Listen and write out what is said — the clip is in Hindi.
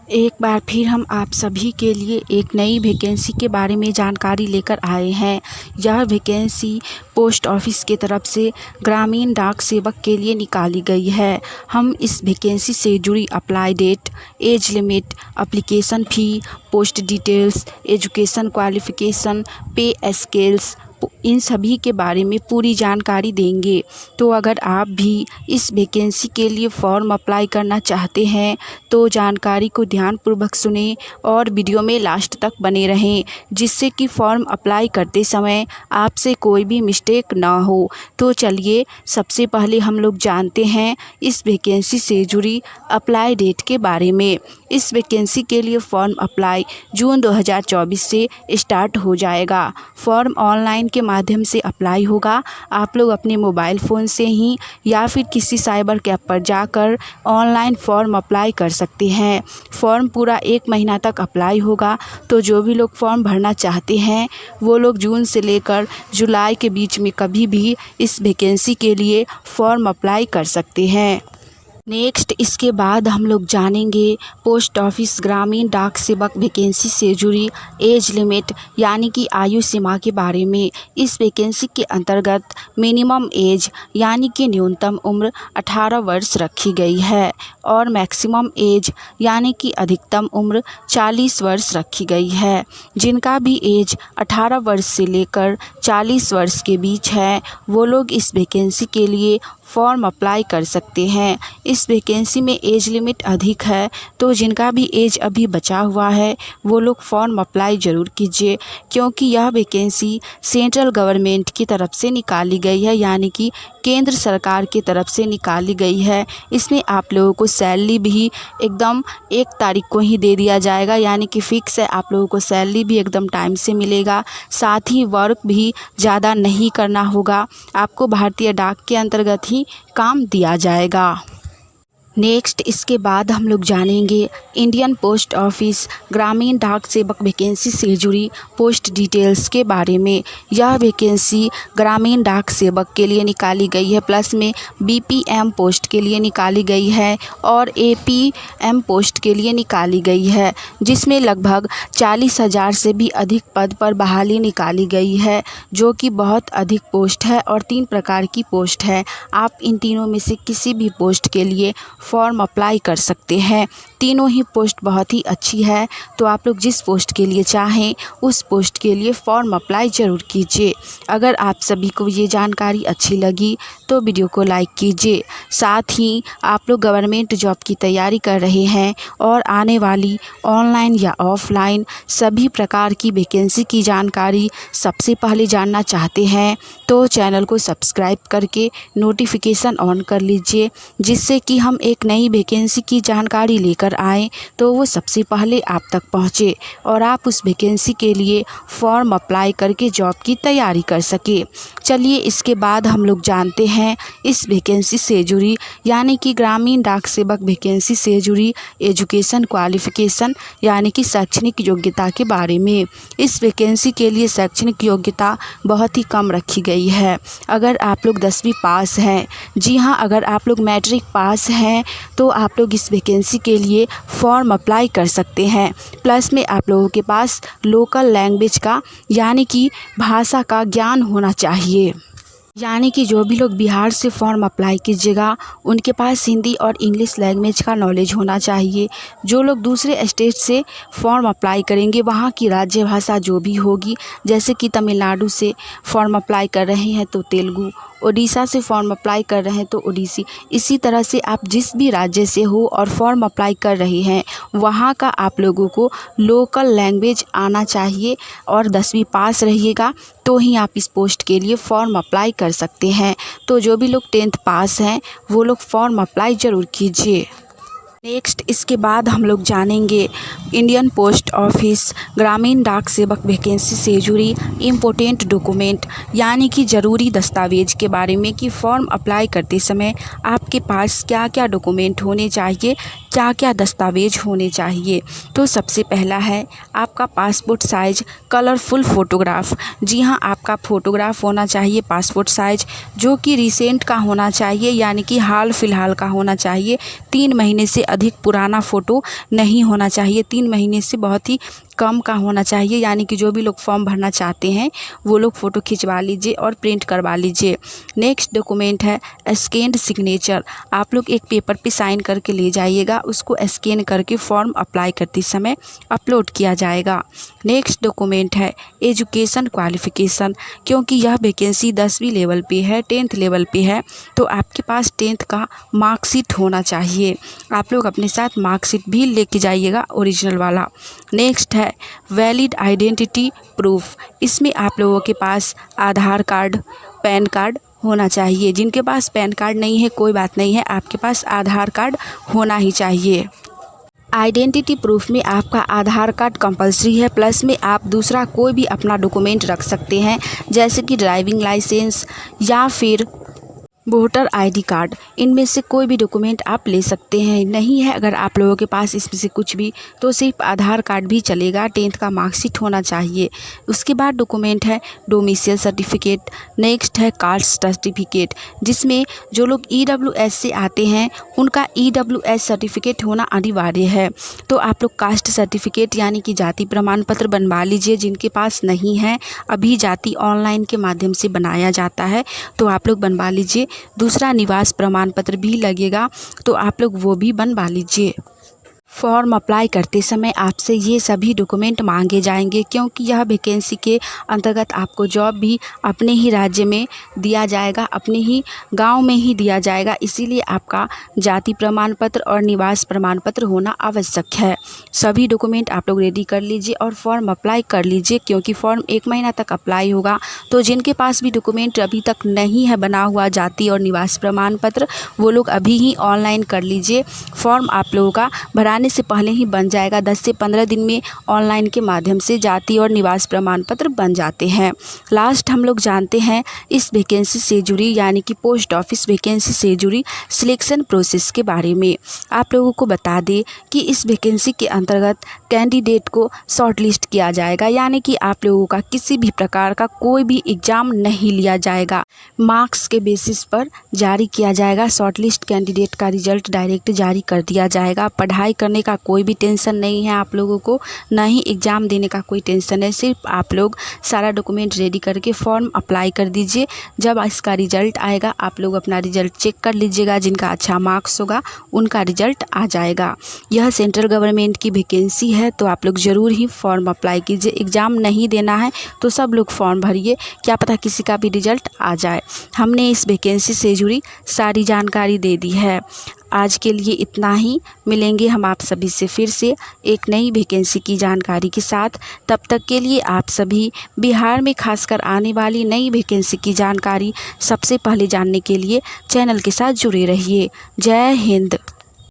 एक बार फिर हम आप सभी के लिए एक नई वैकेंसी के बारे में जानकारी लेकर आए हैं। यह वैकेंसी पोस्ट ऑफिस की तरफ से ग्रामीण डाक सेवक के लिए निकाली गई है। हम इस वैकेंसी से जुड़ी apply date, age limit, application fee, post details, education qualification, pay scales, इन सभी के बारे में पूरी जानकारी देंगे। तो अगर आप भी इस वैकेंसी के लिए फॉर्म अप्लाई करना चाहते हैं तो जानकारी को ध्यानपूर्वक सुनें और वीडियो में लास्ट तक बने रहें, जिससे कि फॉर्म अप्लाई करते समय आपसे कोई भी मिस्टेक ना हो। तो चलिए सबसे पहले हम लोग जानते हैं इस वैकेंसी से जुड़ी अप्लाई डेट के बारे में। इस वैकेंसी के लिए फॉर्म अप्लाई जून 2024 से स्टार्ट हो जाएगा। फॉर्म ऑनलाइन के माध्यम से अप्लाई होगा। आप लोग अपने मोबाइल फ़ोन से ही या फिर किसी साइबर कैफ़े पर जाकर ऑनलाइन फॉर्म अप्लाई कर सकते हैं। फॉर्म पूरा 1 महीना तक अप्लाई होगा। तो जो भी लोग फॉर्म भरना चाहते हैं वो लोग जून से लेकर जुलाई के बीच में कभी भी इस वैकेंसी के लिए फॉर्म अप्लाई कर सकते हैं। नेक्स्ट इसके बाद हम लोग जानेंगे पोस्ट ऑफिस ग्रामीण डाक सेवक वैकेंसी से जुड़ी एज लिमिट यानी कि आयु सीमा के बारे में। इस वैकेंसी के अंतर्गत मिनिमम एज यानी कि न्यूनतम उम्र 18 वर्ष रखी गई है और मैक्सिमम एज यानी कि अधिकतम उम्र 40 वर्ष रखी गई है। जिनका भी एज 18 वर्ष से लेकर 40 वर्ष के बीच है वो लोग इस वैकेंसी के लिए फॉर्म अप्लाई कर सकते हैं। इस वैकेंसी में एज लिमिट अधिक है तो जिनका भी एज अभी बचा हुआ है वो लोग फॉर्म अप्लाई ज़रूर कीजिए, क्योंकि यह वैकेंसी सेंट्रल गवर्नमेंट की तरफ से निकाली गई है, यानी कि केंद्र सरकार की तरफ से निकाली गई है। इसमें आप लोगों को सैलरी भी एकदम 1 तारीख को ही दे दिया जाएगा, यानी कि फ़िक्स है। आप लोगों को सैलरी भी एकदम टाइम से मिलेगा। साथ ही वर्क भी ज़्यादा नहीं करना होगा। आपको भारतीय डाक के अंतर्गत ही काम दिया जाएगा। नेक्स्ट इसके बाद हम लोग जानेंगे इंडियन पोस्ट ऑफिस ग्रामीण डाक सेवक वैकेंसी से जुड़ी पोस्ट डिटेल्स के बारे में। यह वैकेंसी ग्रामीण डाक सेवक के लिए निकाली गई है, प्लस में बीपीएम पोस्ट के लिए निकाली गई है और एपीएम पोस्ट के लिए निकाली गई है, जिसमें लगभग 40,000 से भी अधिक पद पर बहाली निकाली गई है, जो कि बहुत अधिक पोस्ट है और 3 प्रकार की पोस्ट है। आप इन तीनों में से किसी भी पोस्ट के लिए फॉर्म अप्लाई कर सकते हैं। तीनों ही पोस्ट बहुत ही अच्छी है, तो आप लोग जिस पोस्ट के लिए चाहें उस पोस्ट के लिए फॉर्म अप्लाई ज़रूर कीजिए। अगर आप सभी को ये जानकारी अच्छी लगी तो वीडियो को लाइक कीजिए। साथ ही आप लोग गवर्नमेंट जॉब की तैयारी कर रहे हैं और आने वाली ऑनलाइन या ऑफलाइन सभी प्रकार की वैकेंसी की जानकारी सबसे पहले जानना चाहते हैं तो चैनल को सब्सक्राइब करके नोटिफिकेशन ऑन कर लीजिए, जिससे कि हम एक नई वैकेंसी की जानकारी लेकर आएँ तो वो सबसे पहले आप तक पहुँचे और आप उस वैकेंसी के लिए फॉर्म अप्लाई करके जॉब की तैयारी कर सके। चलिए इसके बाद हम लोग जानते हैं इस वैकेंसी से जुड़ी यानी कि ग्रामीण डाक सेवक वैकेंसी से जुड़ी एजुकेशन क्वालिफ़िकेशन यानी कि शैक्षणिक योग्यता के बारे में। इस वैकेंसी के लिए शैक्षणिक योग्यता बहुत ही कम रखी गई है। अगर आप लोग 10वीं पास हैं, जी हाँ, अगर आप लोग मैट्रिक पास हैं तो आप लोग इस वैकेंसी के लिए फॉर्म अप्लाई कर सकते हैं। प्लस में आप लोगों के पास लोकल लैंग्वेज का यानी कि भाषा का ज्ञान होना चाहिए, यानी कि जो भी लोग बिहार से फॉर्म अप्लाई कीजिएगा उनके पास हिंदी और इंग्लिश लैंग्वेज का नॉलेज होना चाहिए। जो लोग दूसरे स्टेट से फॉर्म अप्लाई करेंगे वहाँ की राज्य भाषा जो भी होगी, जैसे कि तमिलनाडु से फॉर्म अप्लाई कर रहे हैं तो तेलुगु, उड़ीसा से फॉर्म अप्लाई कर रहे हैं तो उड़ीसी, इसी तरह से आप जिस भी राज्य से हो और फॉर्म अप्लाई कर रहे हैं वहाँ का आप लोगों को लोकल लैंग्वेज आना चाहिए और 10वीं पास रहिएगा तो ही आप इस पोस्ट के लिए फॉर्म अप्लाई कर सकते हैं। तो जो भी लोग 10th पास हैं वो लोग फॉर्म अप्लाई ज़रूर कीजिए। नेक्स्ट इसके बाद हम लोग जानेंगे इंडियन पोस्ट ऑफिस ग्रामीण डाक सेवक वैकेंसी से जुड़ी इम्पोर्टेंट डॉक्यूमेंट यानी कि ज़रूरी दस्तावेज के बारे में कि फॉर्म अप्लाई करते समय आपके पास क्या क्या डॉक्यूमेंट होने चाहिए, क्या क्या दस्तावेज होने चाहिए। तो सबसे पहला है आपका पासपोर्ट साइज कलरफुल फ़ोटोग्राफ। जी हाँ, आपका फ़ोटोग्राफ होना चाहिए पासपोर्ट साइज, जो कि रिसेंट का होना चाहिए, यानी कि हाल फिलहाल का होना चाहिए। 3 महीने से अधिक पुराना फ़ोटो नहीं होना चाहिए। 3 महीने से बहुत ही कम का होना चाहिए, यानी कि जो भी लोग फॉर्म भरना चाहते हैं वो लोग फ़ोटो खिंचवा लीजिए और प्रिंट करवा लीजिए। नेक्स्ट डॉक्यूमेंट है स्कैन्ड सिग्नेचर। आप लोग एक पेपर पे साइन करके ले जाइएगा, उसको स्कैन करके फॉर्म अप्लाई करते समय अपलोड किया जाएगा। नेक्स्ट डॉक्यूमेंट है एजुकेशन क्वालिफ़िकेशन। क्योंकि यह वैकेंसी 10वीं लेवल पे है, 10th लेवल पे है, तो आपके पास 10th का मार्कशीट होना चाहिए। आप लोग अपने साथ मार्कशीट भी लेके जाइएगा, ओरिजिनल वाला। नेक्स्ट है वैलिड आइडेंटिटी प्रूफ। इसमें आप लोगों के पास आधार कार्ड, पैन कार्ड होना चाहिए। जिनके पास पैन कार्ड नहीं है कोई बात नहीं है, आपके पास आधार कार्ड होना ही चाहिए। आइडेंटिटी प्रूफ में आपका आधार कार्ड कंपलसरी है, प्लस में आप दूसरा कोई भी अपना डॉक्यूमेंट रख सकते हैं, जैसे कि ड्राइविंग लाइसेंस या फिर वोटर आईडी कार्ड। इनमें से कोई भी डॉक्यूमेंट आप ले सकते हैं। नहीं है अगर आप लोगों के पास इसमें से कुछ भी, तो सिर्फ आधार कार्ड भी चलेगा। 10th का मार्कशीट होना चाहिए। उसके बाद डॉक्यूमेंट है डोमिसाइल सर्टिफिकेट। नेक्स्ट है कास्ट सर्टिफिकेट, जिसमें जो लोग EWS से आते हैं उनका EWS सर्टिफिकेट होना अनिवार्य है। तो आप लोग कास्ट सर्टिफिकेट यानी कि जाति प्रमाण पत्र बनवा लीजिए। जिनके पास नहीं है, अभी जाति ऑनलाइन के माध्यम से बनाया जाता है, तो आप लोग बनवा लीजिए। दूसरा निवास प्रमाण पत्र भी लगेगा, तो आप लोग वो भी बनवा लीजिए। फॉर्म अप्लाई करते समय आपसे ये सभी डॉक्यूमेंट मांगे जाएंगे, क्योंकि यह वैकेंसी के अंतर्गत आपको जॉब भी अपने ही राज्य में दिया जाएगा, अपने ही गांव में ही दिया जाएगा। इसीलिए आपका जाति प्रमाण पत्र और निवास प्रमाण पत्र होना आवश्यक है। सभी डॉक्यूमेंट आप लोग रेडी कर लीजिए और फॉर्म अप्लाई कर लीजिए, क्योंकि फॉर्म 1 महीना तक अप्लाई होगा। तो जिनके पास भी डॉक्यूमेंट अभी तक नहीं है बना हुआ जाति और निवास प्रमाण पत्र, वो लोग अभी ही ऑनलाइन कर लीजिए। फॉर्म आप लोगों का भराने से पहले ही बन जाएगा। 10 से 15 दिन में ऑनलाइन के माध्यम से जाति और निवास प्रमाण पत्र बन जाते हैं। लास्ट हम लोग जानते हैं इस वैकेंसी से जुड़ी, यानी कि पोस्ट ऑफिस वैकेंसी से जुड़ी सिलेक्शन प्रोसेस के बारे में। आप लोगों को बता दें कि इस वैकेंसी के अंतर्गत कैंडिडेट को शॉर्ट लिस्ट किया जाएगा, यानी कि आप लोगों का किसी भी प्रकार का कोई भी एग्ज़ाम नहीं लिया जाएगा। मार्क्स के बेसिस पर जारी किया जाएगा। शॉर्ट लिस्ट कैंडिडेट का रिजल्ट डायरेक्ट जारी कर दिया जाएगा। पढ़ाई करने का कोई भी टेंशन नहीं है आप लोगों को, ना ही एग्ज़ाम देने का कोई टेंशन है। सिर्फ आप लोग सारा डॉक्यूमेंट रेडी करके फॉर्म अप्लाई कर दीजिए। जब इसका रिजल्ट आएगा आप लोग अपना रिजल्ट चेक कर लीजिएगा। जिनका अच्छा मार्क्स होगा उनका रिजल्ट आ जाएगा। यह सेंट्रल गवर्नमेंट की वैकेंसी है, तो आप लोग ज़रूर ही फॉर्म अप्लाई कीजिए। एग्ज़ाम नहीं देना है तो सब लोग फॉर्म भरिए, क्या पता किसी का भी रिजल्ट आ जाए। हमने इस वैकेंसी से जुड़ी सारी जानकारी दे दी है। आज के लिए इतना ही। मिलेंगे हम आप सभी से फिर से एक नई वैकेंसी की जानकारी के साथ। तब तक के लिए आप सभी बिहार में खासकर आने वाली नई वैकेंसी की जानकारी सबसे पहले जानने के लिए चैनल के साथ जुड़े रहिए। जय हिंद।